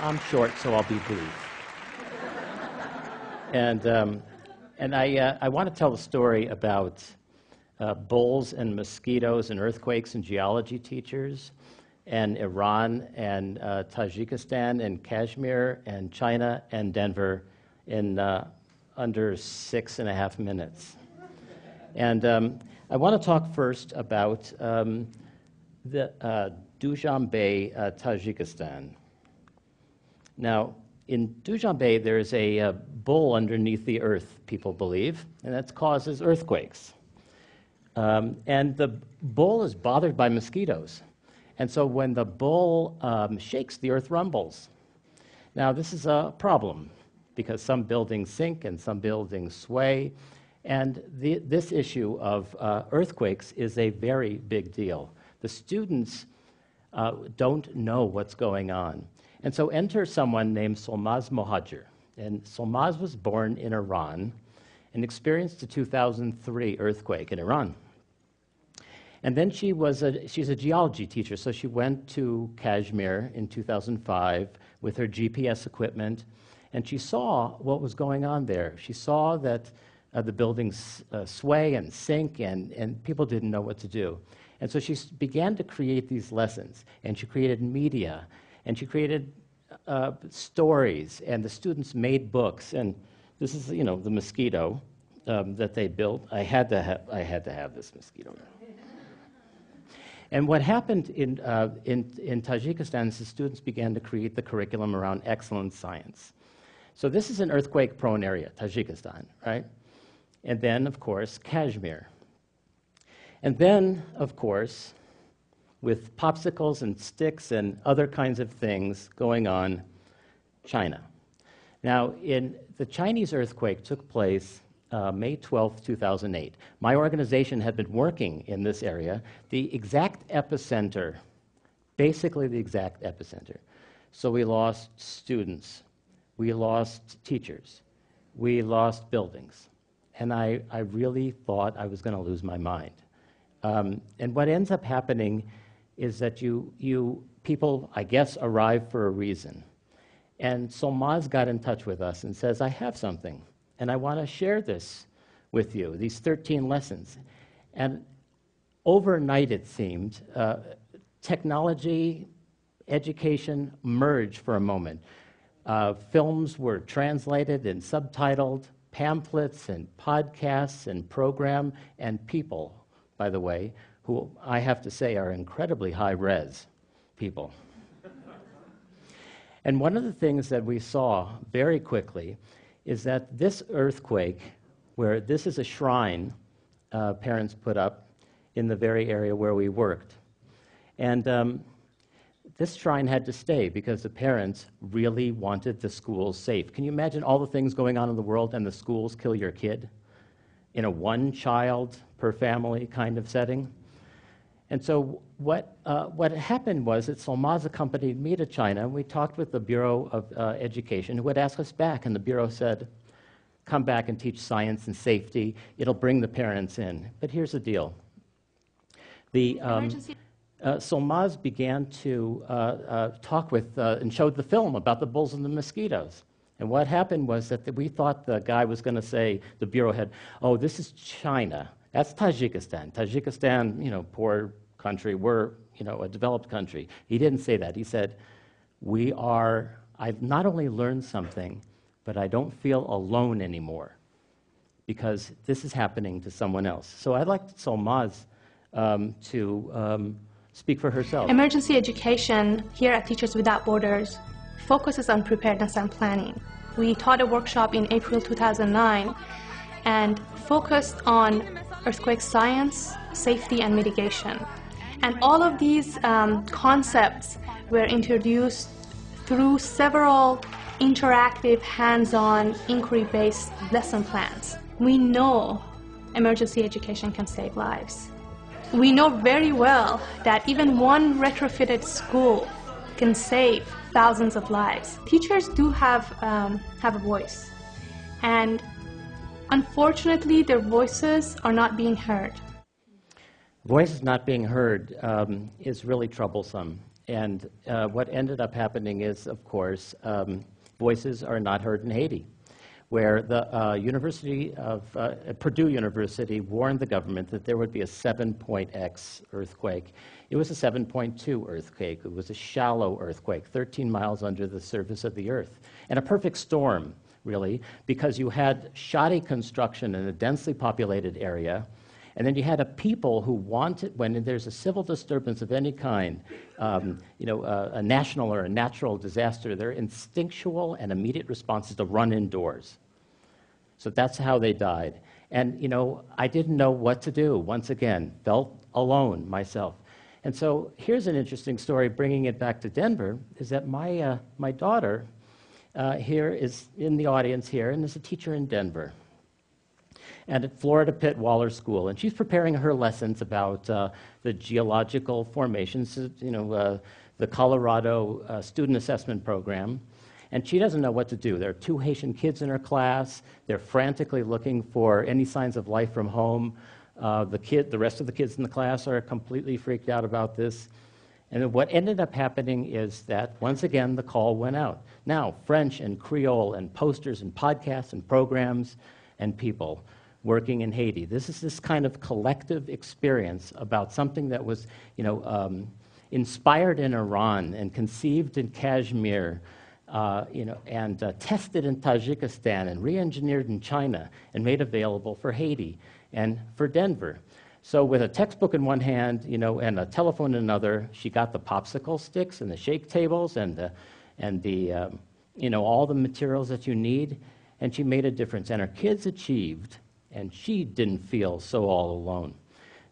I'm short, so I'll be brief. And I want to tell a story about bulls and mosquitoes and earthquakes and geology teachers, and Iran and Tajikistan and Kashmir and China and Denver in under 6.5 minutes. And I want to talk first about the Dushanbe, Tajikistan. Now, in Dushanbe, there's a bull underneath the earth, people believe, and that causes earthquakes. And the bull is bothered by mosquitoes. And so when the bull shakes, the earth rumbles. Now, this is a problem because some buildings sink and some buildings sway. And this issue of earthquakes is a very big deal. The students don't know what's going on. And so enter someone named Solmaz Mohajir. And Solmaz was born in Iran and experienced the 2003 earthquake in Iran. And then she's a geology teacher, so she went to Kashmir in 2005 with her GPS equipment, and she saw what was going on there. She saw that the buildings sway and sink, and people didn't know what to do. And so she began to create these lessons, and she created media, and she created stories, and the students made books. And this is, the mosquito that they built. I had to have this mosquito. And what happened in Tajikistan is the students began to create the curriculum around excellent science. So this is an earthquake-prone area, Tajikistan, right? And then, of course, Kashmir. And then, of course, with popsicles and sticks and other kinds of things going on, China. Now, the Chinese earthquake took place May 12, 2008. My organization had been working in this area, the exact epicenter, basically the exact epicenter. So we lost students, we lost teachers, we lost buildings, and I really thought I was going to lose my mind. And what ends up happening is that people, I guess, arrive for a reason. And Solmaz got in touch with us and says, I have something, and I want to share this with you, these 13 lessons. And overnight, it seemed, technology, education merged for a moment. Films were translated and subtitled, pamphlets and podcasts and program, and people, by the way, who I have to say are incredibly high-res people. And one of the things that we saw very quickly is that this earthquake, where this is a shrine parents put up in the very area where we worked. And this shrine had to stay because the parents really wanted the schools safe. Can you imagine all the things going on in the world and the schools kill your kid in a one child per family kind of setting? And so what happened was that Solmaz accompanied me to China, and we talked with the Bureau of Education, who had asked us back, and the Bureau said, come back and teach science and safety. It'll bring the parents in. But here's the deal. Solmaz began to talk with and showed the film about the bulls and the mosquitoes. And what happened was that we thought the guy was going to say, the Bureau head, oh, this is China. That's Tajikistan. Tajikistan, poor country. We're, a developed country. He didn't say that. He said, I've not only learned something, but I don't feel alone anymore because this is happening to someone else. So I'd like Solmaz to speak for herself. Emergency education here at Teachers Without Borders focuses on preparedness and planning. We taught a workshop in April 2009 and focused on earthquake science, safety, and mitigation. And all of these concepts were introduced through several interactive, hands-on, inquiry-based lesson plans. We know emergency education can save lives. We know very well that even one retrofitted school can save thousands of lives. Teachers do have a voice, and unfortunately, their voices are not being heard. Voices not being heard is really troublesome. And what ended up happening is, of course, voices are not heard in Haiti, where the Purdue University warned the government that there would be a 7.x earthquake. It was a 7.2 earthquake. It was a shallow earthquake, 13 miles under the surface of the earth, and a perfect storm, really, because you had shoddy construction in a densely populated area, and then you had a people who wanted, when there's a civil disturbance of any kind, a national or a natural disaster, their instinctual and immediate response is to run indoors. So that's how they died. And, I didn't know what to do, once again, felt alone myself. And so here's an interesting story, bringing it back to Denver, is that my daughter here is in the audience here, and is a teacher in Denver, and at Florida Pitt Waller School. And she's preparing her lessons about the geological formations, the Colorado Student Assessment Program. And she doesn't know what to do. There are 2 Haitian kids in her class. They're frantically looking for any signs of life from home. The rest of the kids in the class are completely freaked out about this. And what ended up happening is that, once again, the call went out. Now, French and Creole and posters and podcasts and programs and people working in Haiti. This is this kind of collective experience about something that was, inspired in Iran and conceived in Kashmir, and tested in Tajikistan and re-engineered in China and made available for Haiti and for Denver. So with a textbook in one hand, and a telephone in another, she got the popsicle sticks and the shake tables and all the materials that you need, and she made a difference. And her kids achieved, and she didn't feel so all alone.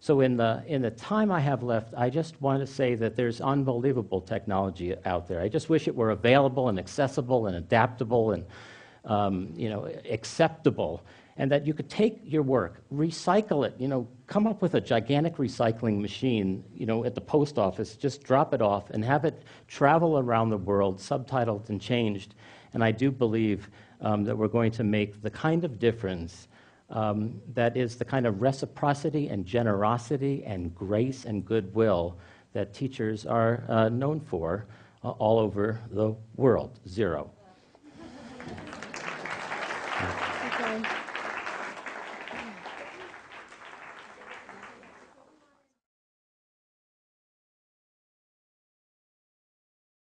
So in the time I have left, I just want to say that there's unbelievable technology out there. I just wish it were available and accessible and adaptable and acceptable, and that you could take your work, recycle it, come up with a gigantic recycling machine, at the post office, just drop it off and have it travel around the world, subtitled and changed. And I do believe that we're going to make the kind of difference that is the kind of reciprocity and generosity and grace and goodwill that teachers are known for all over the world. Zero. Okay.